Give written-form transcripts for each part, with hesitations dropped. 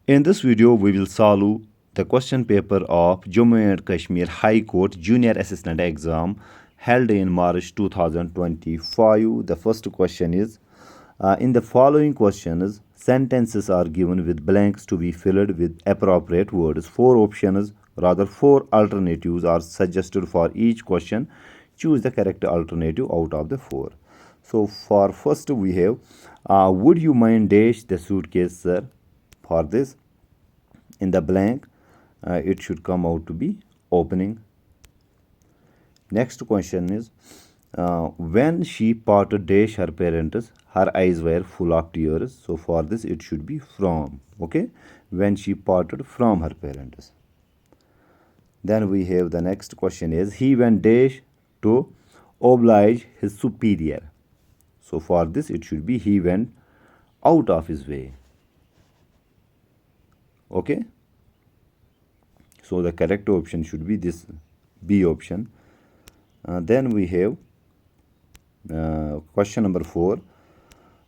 In this video, we will solve the question paper of Jammu and Kashmir High Court Junior Assistant Exam held in March 2025. The first question is, in the following questions, sentences are given with blanks to be filled with appropriate words. Four alternatives are suggested for each question. Choose the correct alternative out of the four. So for first we have, would you mind dash the suitcase, sir? For this, in the blank, it should come out to be opening. Next question is, when she parted dash her parents, her eyes were full of tears. So for this, it should be from. Okay, when she parted from her parents. Then we have the next question is, he went dash to oblige his superior. So for this, it should be he went out of his way. Okay, so the correct option should be this B option. Then we have question number 4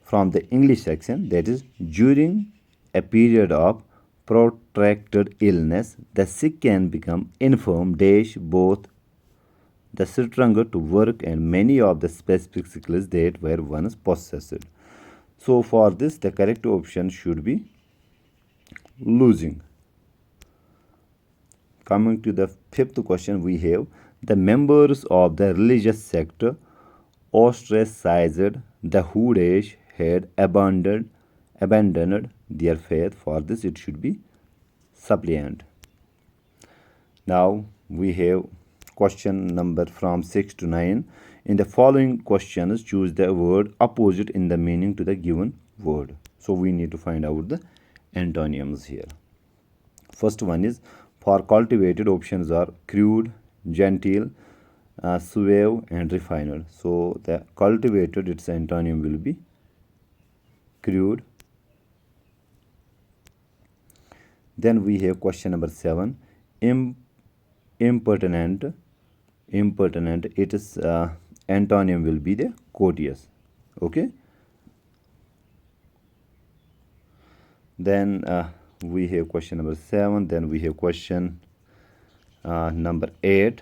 from the English section, that is, during a period of protracted illness, the sick can become infirm dash both the stronger to work and many of the specific skills that were once possessed. So for this, the correct option should be losing. Coming to the fifth question, we have the members of the religious sect ostracized the who dash had abandoned their faith. For this, it should be suppliant. Now we have question number from 6 to 9. In the following questions, choose the word opposite in the meaning to the given word. So we need to find out the antonyms here. First one is, for cultivated, options are crude, genteel, suave, and refined. So the cultivated, its antonym will be crude. Then we have question number 7, impertinent. Its antonym will be the courteous. Okay. Then we have question number 7. Then we have question number 8.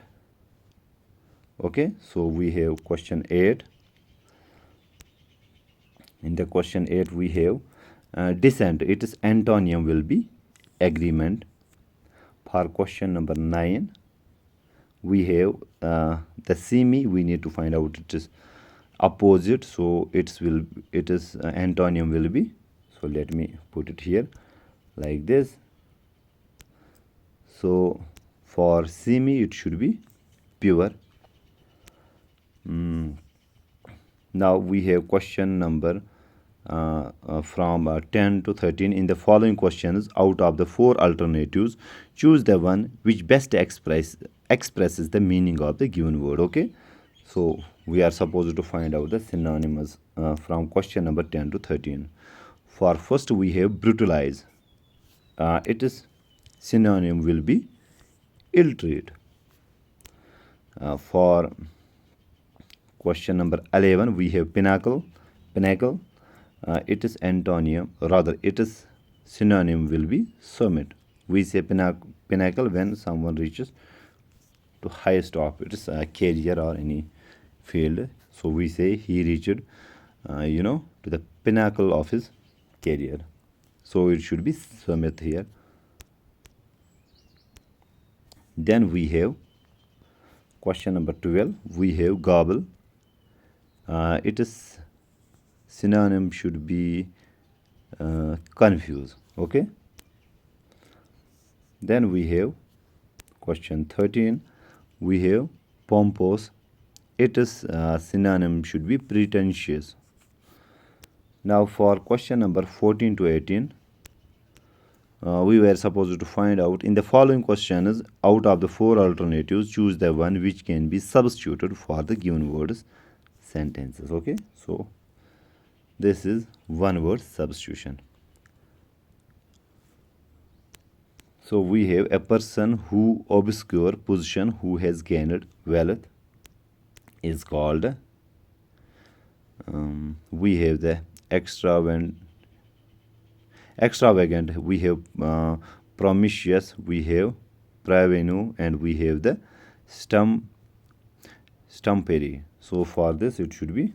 Okay, so we have question 8. In the question 8, we have dissent. Its antonym will be agreement. For question number 9, we have the semi. We need to find out it is opposite. So its antonym will be. So let me put it here like this. So for semi, it should be pure. Now we have question number from 10 to 13. In the following questions, out of the 4 alternatives, choose the one which best expresses the meaning of the given word. Okay, so we are supposed to find out the synonyms from question number 10 to 13. For first, we have brutalize. Its synonym will be ill-treat. For question number 11, we have pinnacle. Its antonym, its synonym will be summit. We say pinnacle when someone reaches to highest top its career or any field. So we say he reached, to the pinnacle of his career. So it should be summit here. Then we have question number 12. We have gobble. Its synonym should be confuse. Okay. Then we have question 13. We have pompous. Its synonym should be pretentious. Now for question number 14 to 18, we were supposed to find out, in the following questions, out of the 4 alternatives, choose the one which can be substituted for the given words sentences. Okay, so this is one word substitution. So we have a person who obscure position who has gained wealth is called. We have the extravagant extravagant, we have promiscuous, we have parvenu, and we have the stumpary. So for this it should be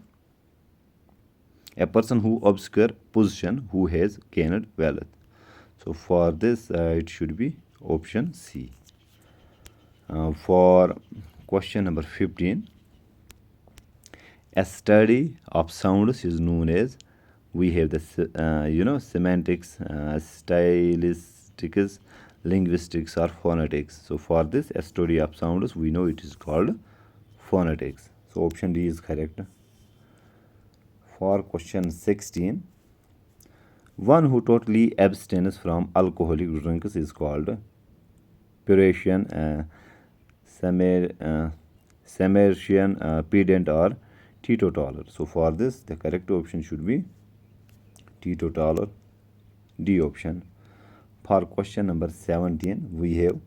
a person who obscure position who has gained wealth. So for this it should be option C. For question number 15, a study of sounds is known as, we have the semantics, stylistics, linguistics, or phonetics. So for this, a study of sounds, we know it is called phonetics. So option D is correct. For question 16, one who totally abstains from alcoholic drinks is called Purasian, Samaritian, pedant, or teetotaler. So for this, the correct option should be teetotaler, D option. For question number 17, we have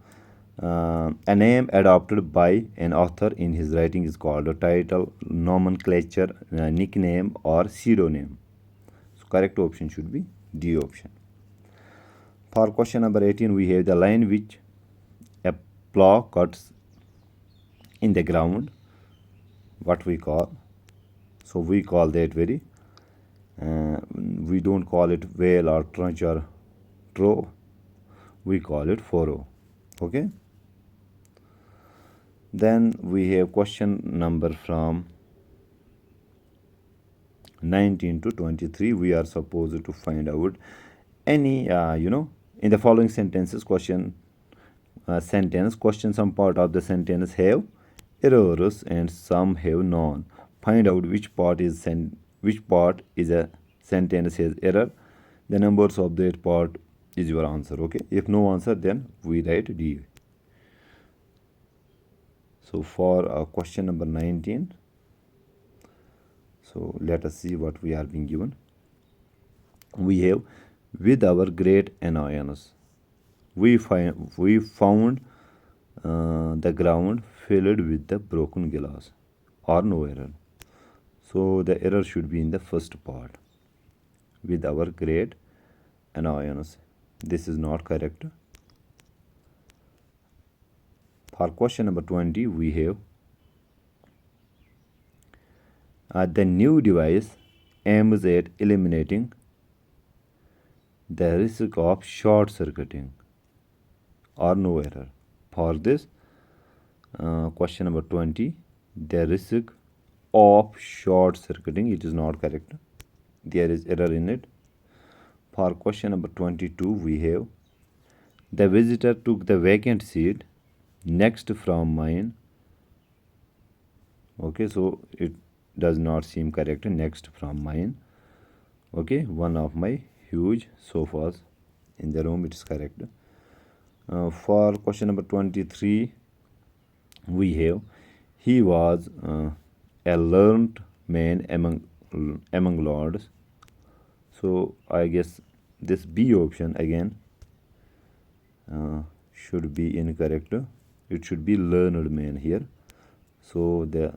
a name adopted by an author in his writing is called a title, nomenclature, nickname, or pseudonym. So correct option should be D option. For question number 18, we have the line which a plow cuts in the ground, what we call. So we call that very, we don't call it whale or trench or trough, we call it furrow. Okay. Then we have question number from 19 to 23. We are supposed to find out any in the following sentences, question some part of the sentence have errors and some have none. Find out which part is a sentence has error. The numbers of that part is your answer. Okay, if no answer, then we write D. So for question number 19, so let us see what we are being given. We have, with our great annoyance, we found the ground filled with the broken glass, or no error. So the error should be in the first part, with our great annoyance. This is not correct. For question number 20, we have the new device aims at eliminating the risk of short circuiting, or no error. For this question number 20, the risk of short circuiting, it is not correct. There is error in it. For question number 22, we have the visitor took the vacant seat next from mine. Okay, so it does not seem correct. Next from mine. Okay, one of my huge sofas in the room, it is correct. For question number 23, we have he was a learned man among lords. So I guess this B option again should be incorrect. It should be learned man here. So the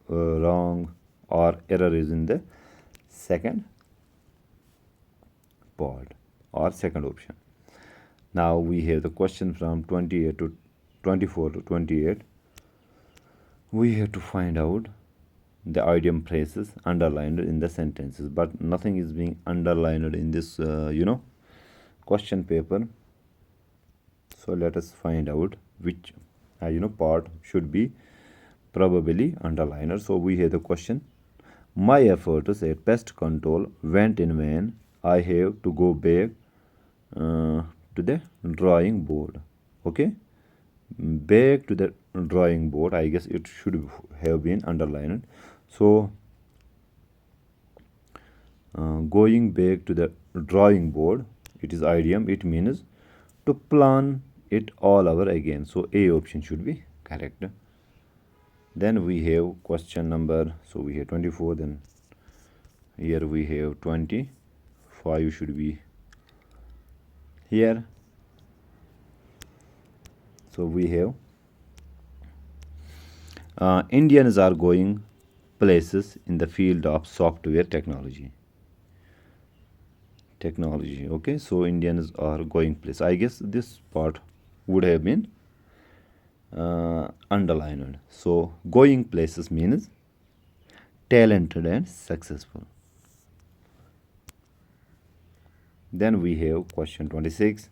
wrong or error is in the second part or second option. Now we have the question from 28 to 24 to 28. We have to find out the idiom phrases underlined in the sentences, but nothing is being underlined in this question paper. So let us find out which part should be probably underlined. So we have the question, my efforts at pest control went in vain. I have to go back to the drawing board. Okay, back to the drawing board, I guess it should have been underlined. So going back to the drawing board, it is idiom, it means to plan it all over again. So A option should be correct. Then we have question number, so we have 24, then here we have 25 should be here. So we have Indians are going places in the field of software technology. technology. Okay, so Indians are going place. I guess this part would have been underlined. So going places means talented and successful. Then we have question 26.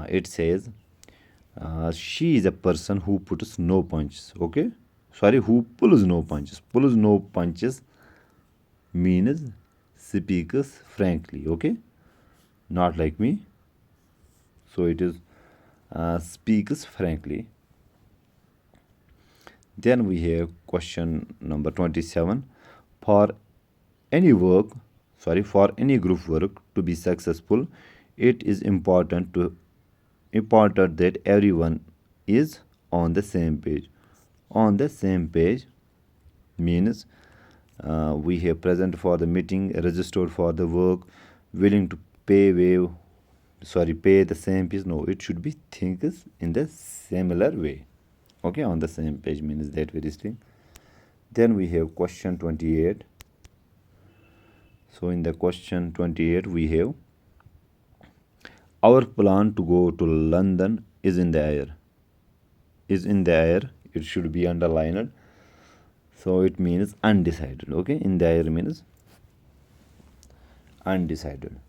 It says she is a person who puts no punches. Okay, sorry, who pulls no punches. Pulls no punches means speaks frankly. Okay, not like me. So it is speaks frankly. Then we have question number 27. For any work, for any group work to be successful, it is important that everyone is on the same page. On the same page means we have present for the meeting, registered for the work, willing to pay the same piece. No, it should be things in the similar way. Okay, on the same page means that very thing. Then we have question 28. So in the question 28 we have our plan to go to London is in the air. Is in the air, it should be underlined. So it means undecided. Okay, in the air means undecided.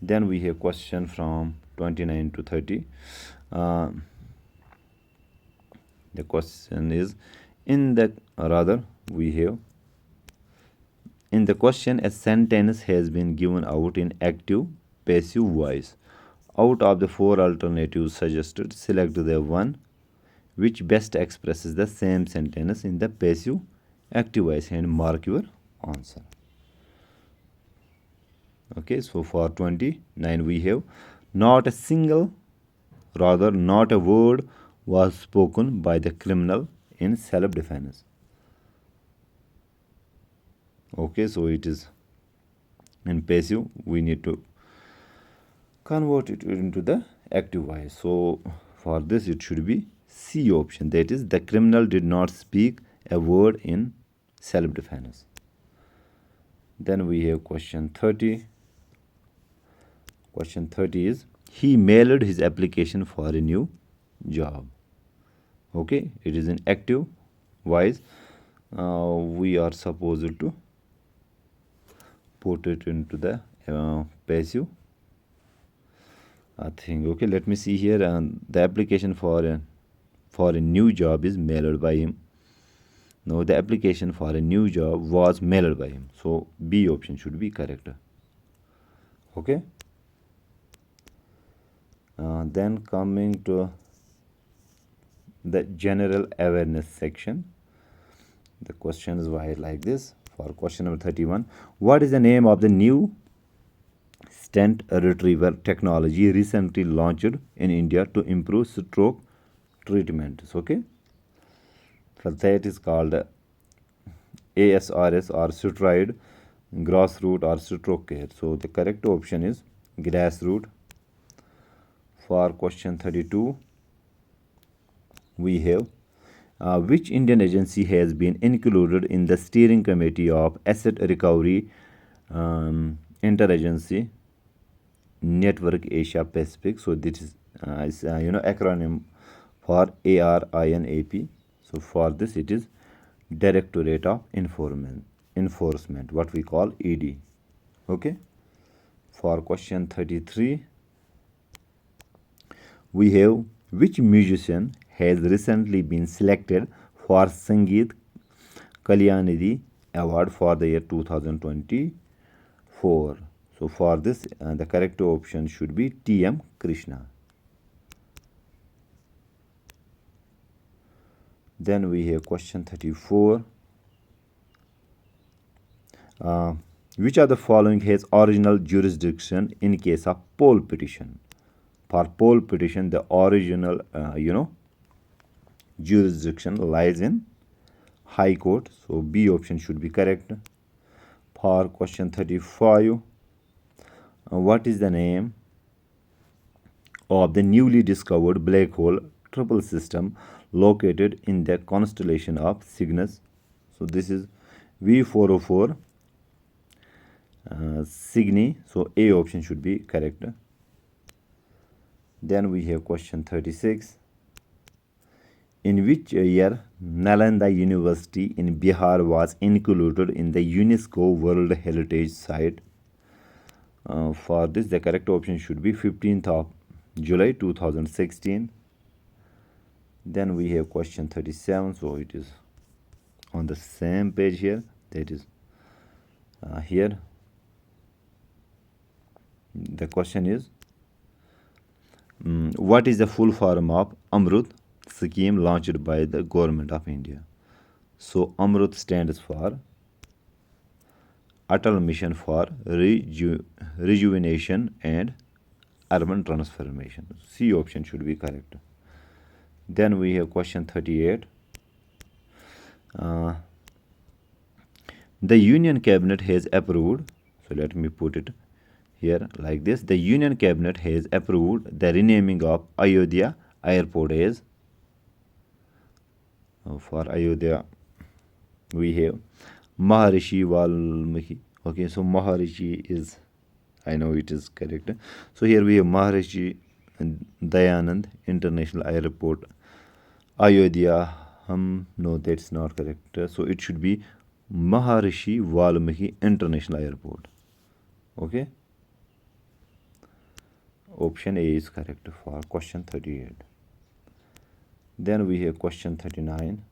Then we have question from 29 to 30. The question is in the question a sentence has been given out in active passive voice. Out of the four alternatives suggested, select the one which best expresses the same sentence in the passive active voice and mark your answer. Okay, so for 29 we have not a word was spoken by the criminal in self-defense. Okay, so it is in passive, we need to convert it into the active voice. So for this it should be C option, that is the criminal did not speak a word in self-defense. Then we have question 30. Question 30 is he mailed his application for a new job. Okay, it is in active voice. We are supposed to put it into the passive thing. Okay, let me see here. The application for a new job is mailed by him. No, the application for a new job was mailed by him. So B option should be correct. Okay. Then coming to the general awareness section, the question is like this. For question number 31, what is the name of the new stent retriever technology recently launched in India to improve stroke treatment? Okay, so that is called ASRS or steroid grassroot or stroke care. So the correct option is grassroot. For question 32, we have which Indian agency has been included in the steering committee of asset recovery interagency network Asia Pacific? So this is acronym for ARINAP. So for this it is Directorate of Enforcement, what we call ED. Okay. For question 33, we have which musician has recently been selected for Sangeet Kalyanidhi Award for the year 2024. So for this, the correct option should be T.M. Krishna. Then we have question 34. Which of the following has original jurisdiction in case of poll petition? For poll petition, the original, jurisdiction lies in High Court. So B option should be correct. For question 35, what is the name of the newly discovered black hole triple system located in the constellation of Cygnus? So this is V404 Signy. So A option should be correct. Then we have question 36. In which year Nalanda University in Bihar was included in the UNESCO World Heritage Site? For this, the correct option should be 15th of July 2016. Then we have question 37. So it is on the same page here. That is here. The question is, what is the full form of Amrut scheme launched by the government of India? So Amrut stands for Atal Mission for Rejuvenation and Urban Transformation. C option should be correct. Then we have question 38. The Union Cabinet has approved, so let me put it here like this. The Union Cabinet has approved the renaming of Ayodhya Airport as, for Ayodhya we have Maharishi Valmiki. Okay, so Maharishi is, I know it is correct. So here we have Maharishi Dayanand International Airport, Ayodhya. No, that's not correct. So it should be Maharishi Valmiki International Airport. Okay. Option A is correct for question 38. Then we have question 39.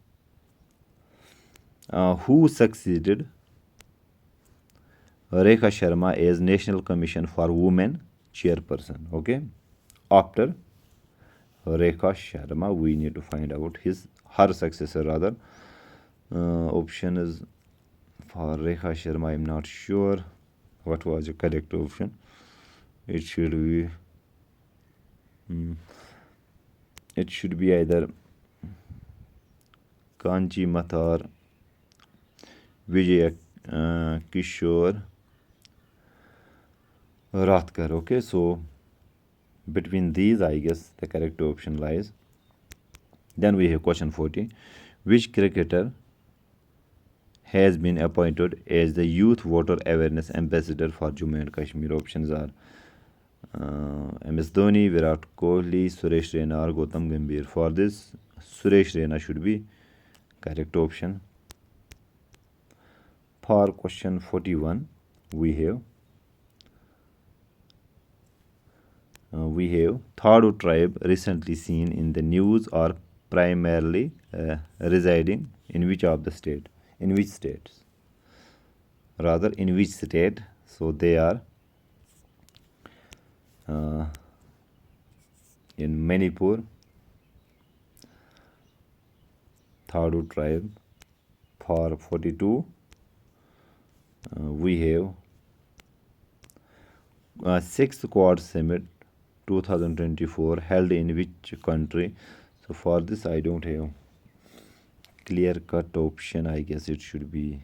Who succeeded Rekha Sharma as National Commission for Women chairperson? Okay. After Rekha Sharma, we need to find out her successor rather. Option is for Rekha Sharma. I'm not sure what was the correct option. It should be either Kanchi Mathar, Vijay Kishore Rathkar. Okay, so between these, I guess the correct option lies. Then we have question 40. Which cricketer has been appointed as the Youth Voter Awareness Ambassador for Jammu and Kashmir? Options are MS Dhoni, Virat Kohli, Suresh Raina or Gautam Gambhir. For this, Suresh Raina should be correct option. For question 41, we have Thadu tribe recently seen in the news are primarily residing in which of the state? In which states? Rather, in which state? So they are in Manipur, Thadu tribe. For 42, we have 6th Quad Summit 2024 held in which country? So for this, I don't have clear-cut option. I guess it should be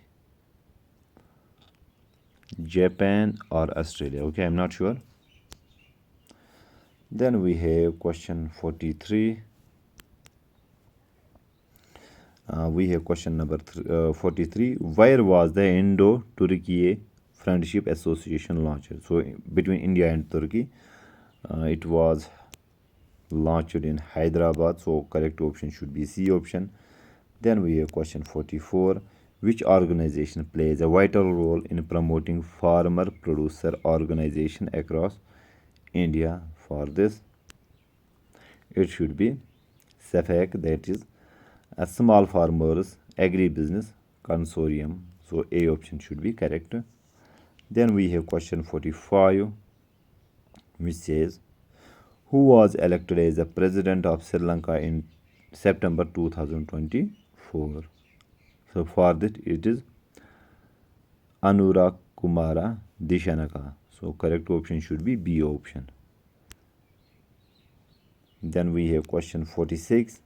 Japan or Australia. Okay, I'm not sure. Then we have question 43. We have question number 43. Where was the Indo-Turkey Friendship Association launched? So between India and Turkey, it was launched in Hyderabad. So correct option should be C option. Then we have question 44. Which organization plays a vital role in promoting farmer producer organization across India? For this, it should be SAFAC, that is a Small Farmers Agribusiness Consortium. So A option should be correct. Then we have question 45, which says, who was elected as the president of Sri Lanka in September 2024? So for that, it is Anura Kumara Dishanaka. So correct option should be B option. Then we have question 46.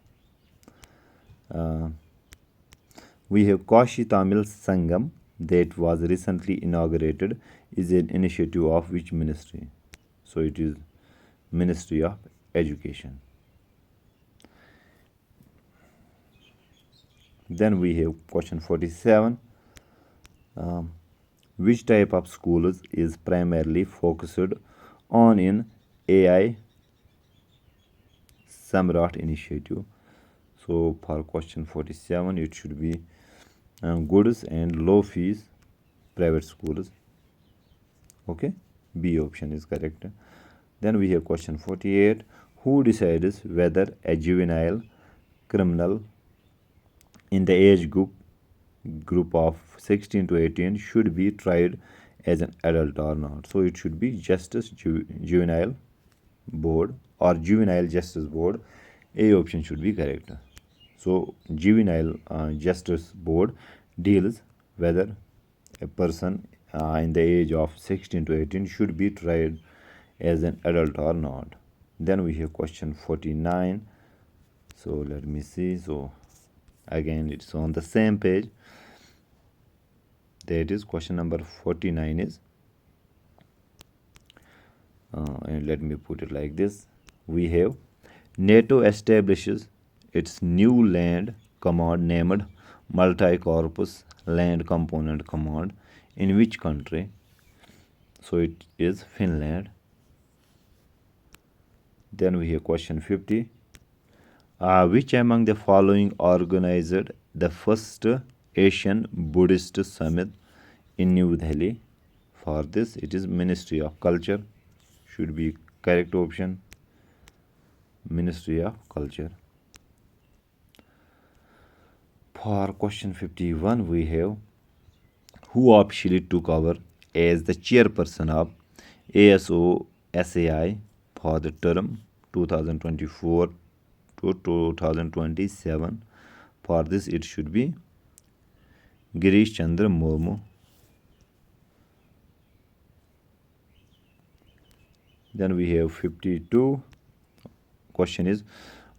We have Kashi Tamil Sangam that was recently inaugurated is an initiative of which ministry? So it is Ministry of Education. Then we have question 47. Which type of schools is primarily focused on in AI Samrat initiative? So for question 47, it should be goods and low fees private schools. Okay, B option is correct. Then we have question 48. Who decides whether a juvenile criminal in the age group of 16 to 18 should be tried as an adult or not? So it should be Justice Juvenile Board or Juvenile Justice Board. A option should be correct. So Juvenile Justice Board deals whether a person in the age of 16 to 18 should be tried as an adult or not. Then we have question 49. So let me see. So again, it's on the same page. That is question number 49 is and let me put it like this. We have NATO establishes its new land command named Multi-Corpus Land Component Command in which country? So it is Finland. Then we have question 50. Which among the following organized the first Asian Buddhist Summit in New Delhi? For this, it is Ministry of Culture. Should be correct option. Ministry of Culture. For question 51, we have who officially took over as the chairperson of ASO SAI for the term 2024 to 2027. For this, it should be Girish Chandra Murmu. Then we have 52. Question is,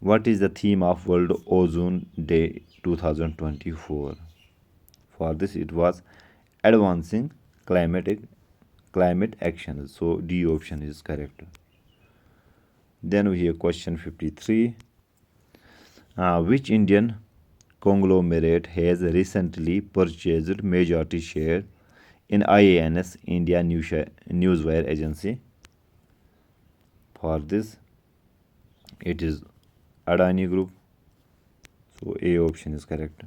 what is the theme of World Ozone Day 2024? For this, it was advancing climate action. So D option is correct. Then we have question 53. Which Indian conglomerate has recently purchased majority share in IANS India Newswire Agency? For this, it is Adani Group. So A option is correct.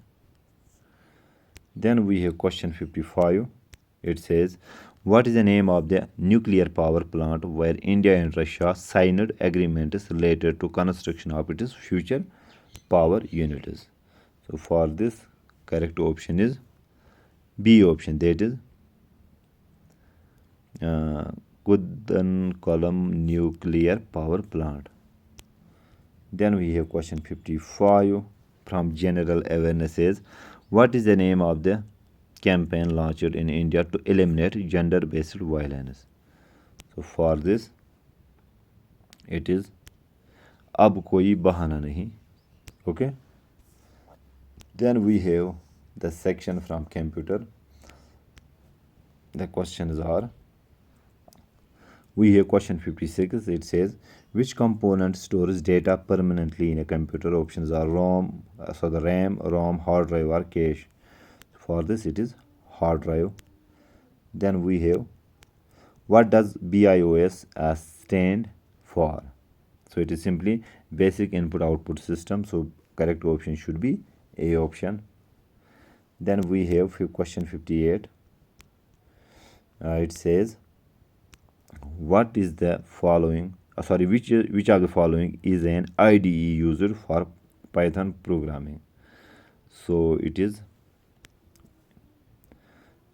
Then we have question 55. It says, what is the name of the nuclear power plant where India and Russia signed agreements related to construction of its future power units? So for this, correct option is B option, that is Kudankulam nuclear power plant. Then we have question 55 from general awareness says, what is the name of the campaign launched in India to eliminate gender-based violence? So for this, it is Ab Koi Bahana Nahi. Okay. Then we have the section from computer. The questions are, we have question 56. It says, which component stores data permanently in a computer? Options are the RAM, ROM, hard drive or cache. For this, it is hard drive. Then we have, what does BIOS stand for? So it is simply basic input output system. So correct option should be A option. Then we have question 58. It says, what is the following which of the following is an IDE used for Python programming? So it is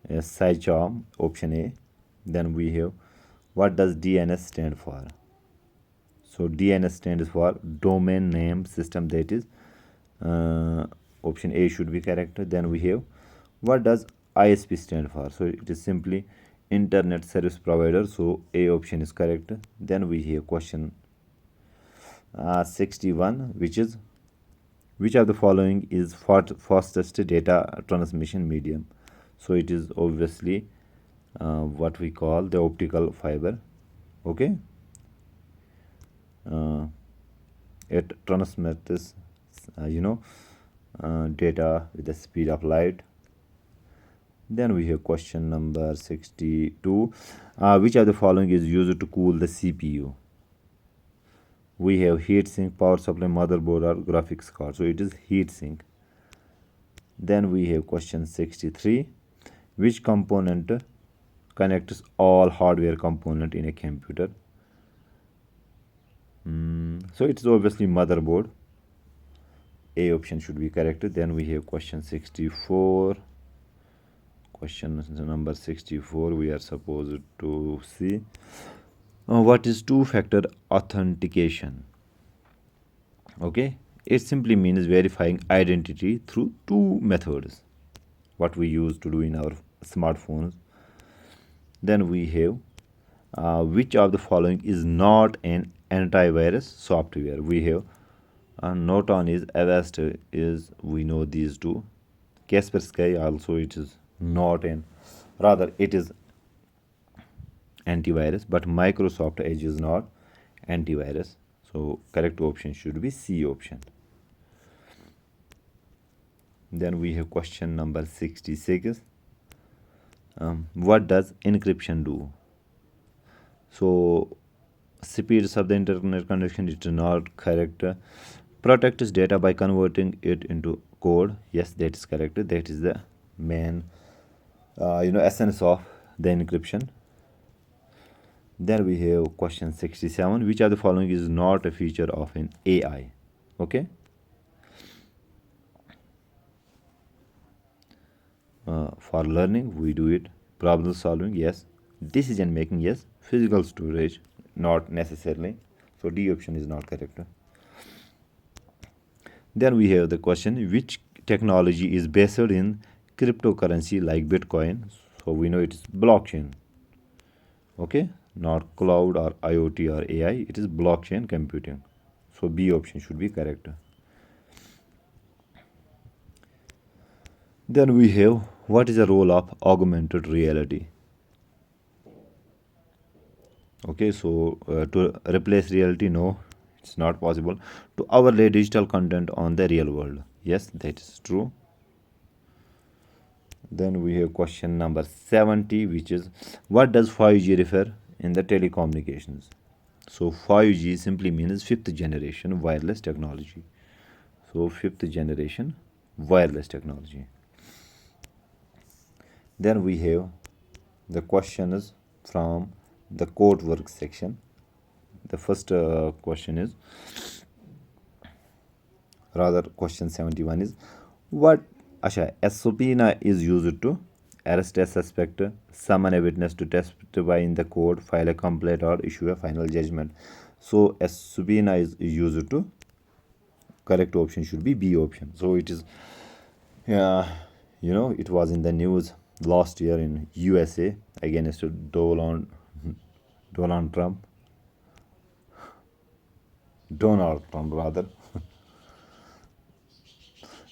Scicharm, option A. Then we have, what does DNS stand for? So DNS stands for domain name system, that is option A should be correct. Then we have, what does ISP stand for? So it is simply internet service provider. So A option is correct. Then we have question 61, which is, which of the following is fastest data transmission medium? So it is obviously what we call the optical fiber. Okay. It transmits data with the speed of light. Then we have question number 62. Which of the following is used to cool the CPU? We have heatsink, power supply, motherboard, or graphics card. So it is heatsink. Then we have question 63. Which component connects all hardware component in a computer? So it's obviously motherboard. A option should be correct. Then we have question 64. Question number 64, we are supposed to see what is two-factor authentication. Okay, it simply means verifying identity through two methods, what we use to do in our smartphones. Then we have which of the following is not an antivirus software? We have Norton is, Avast is, we know these two. Kaspersky also, it is not an, rather it is antivirus, but Microsoft Edge is not antivirus. So correct option should be C option. Then we have question number 66. What does encryption do? So speeds of the internet connection, it is not correct. Protects data by converting it into code. Yes, that is correct. That is the main essence of the encryption. Then we have question 67. Which of the following is not a feature of an AI? Okay. For learning, we do it. Problem solving, yes. Decision making, yes. Physical storage, not necessarily. So D option is not correct. Then we have the question, which technology is based in cryptocurrency like Bitcoin? So we know it is blockchain. Okay, not cloud or IoT or AI, it is blockchain computing. So B option should be correct. Then we have what is the role of augmented reality? Okay, so to replace reality, no, it's not possible. To overlay digital content on the real world, yes, that is true. Then we have question number 70, which is what does 5G refer in the telecommunications? So 5G simply means fifth generation wireless technology. So fifth generation wireless technology. Then we have the questions from the code work section. The first question is, rather question 71 is, what a subpoena is used to arrest a suspect, summon a witness to testify in the court, file a complaint, or issue a final judgment. So a subpoena is used to, correct option should be B option. So it is, it was in the news last year in USA against Donald Trump. Donald Trump, rather.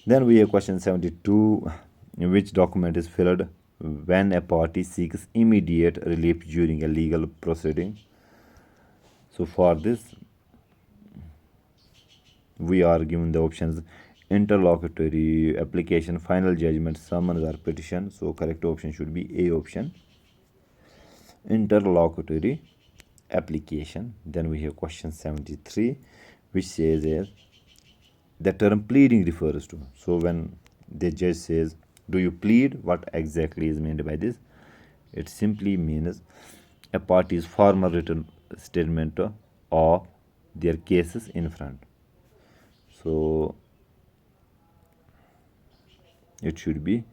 Then we have question 72. Which document is filled when a party seeks immediate relief during a legal proceeding? So for this, we are given the options interlocutory application, final judgment, summons, or petition. So correct option should be A option, interlocutory application. Then we have question 73, which says the term pleading refers to. So when the judge says, do you plead, what exactly is meant by this? It simply means a party's formal written statement of their cases in front. So it should be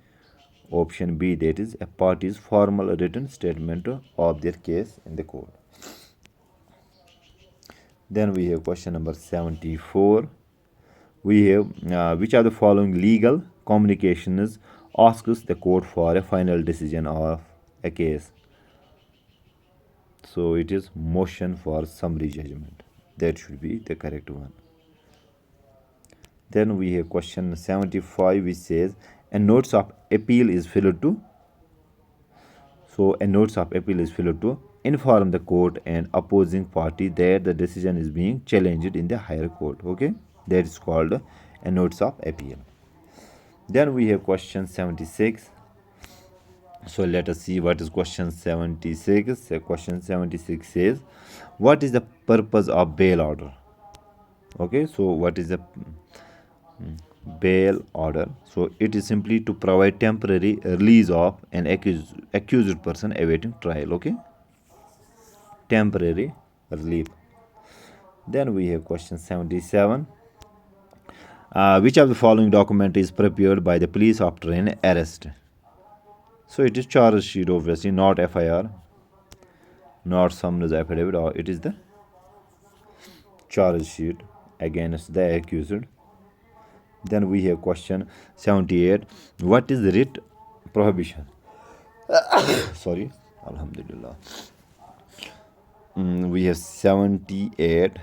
option B, that is a party's formal written statement of their case in the court. Then we have question number 74. We have which are the following legal communications asks the court for a final decision of a case? So it is motion for summary judgment. That should be the correct one. Then we have question 75, which says a notice of appeal is filled to. So a notice of appeal is filled to inform the court and opposing party that the decision is being challenged in the higher court. Okay, that is called a notice of appeal. Then we have question 76. So let us see what is question 76. Question 76 says, what is the purpose of bail order? Okay, so what is the bail order? So it is simply to provide temporary release of an accused person awaiting trial. Okay, temporary relief. Then we have question 77. Which of the following document is prepared by the police after an arrest? So it is charge sheet, obviously, not FIR, not summons affidavit, or it is the charge sheet against the accused. Then we have question 78. What is the writ prohibition? Sorry, Alhamdulillah. We have 78.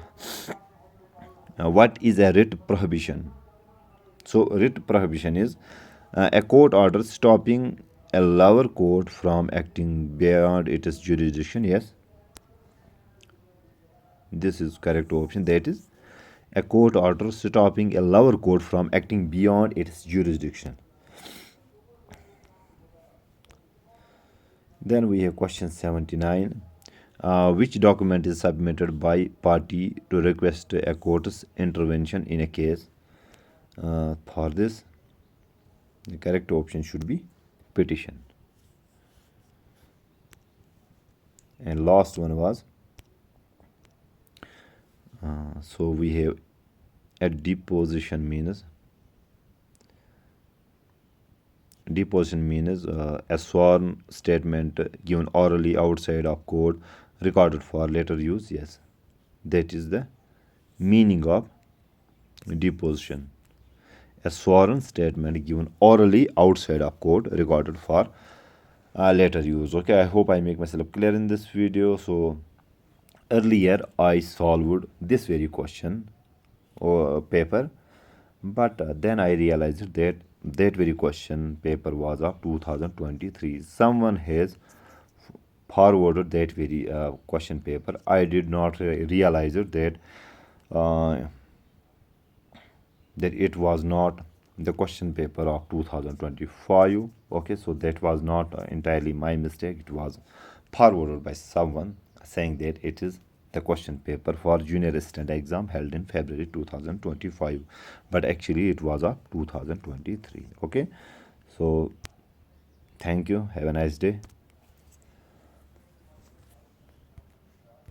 What is a writ prohibition? So, writ prohibition is a court order stopping a lower court from acting beyond its jurisdiction. Yes, this is correct option. That is a court order stopping a lower court from acting beyond its jurisdiction. Then we have question 79. Which document is submitted by party to request a court's intervention in a case? For this, the correct option should be petition. And last one was, so we have a deposition means a sworn statement given orally outside of court, recorded for later use. Yes, that is the meaning of deposition. A sworn statement given orally outside of court, recorded for later use. Okay, I hope I make myself clear in this video. So earlier I solved this very question or paper, but then I realized that that very question paper was of 2023. Someone has forwarded that very question paper. I did not realize it uh, that it was not the question paper of 2025. Okay, so that was not entirely my mistake. It was forwarded by someone saying that it is the question paper for junior assistant exam held in February 2025, but actually it was of 2023. Okay, so thank you, have a nice day.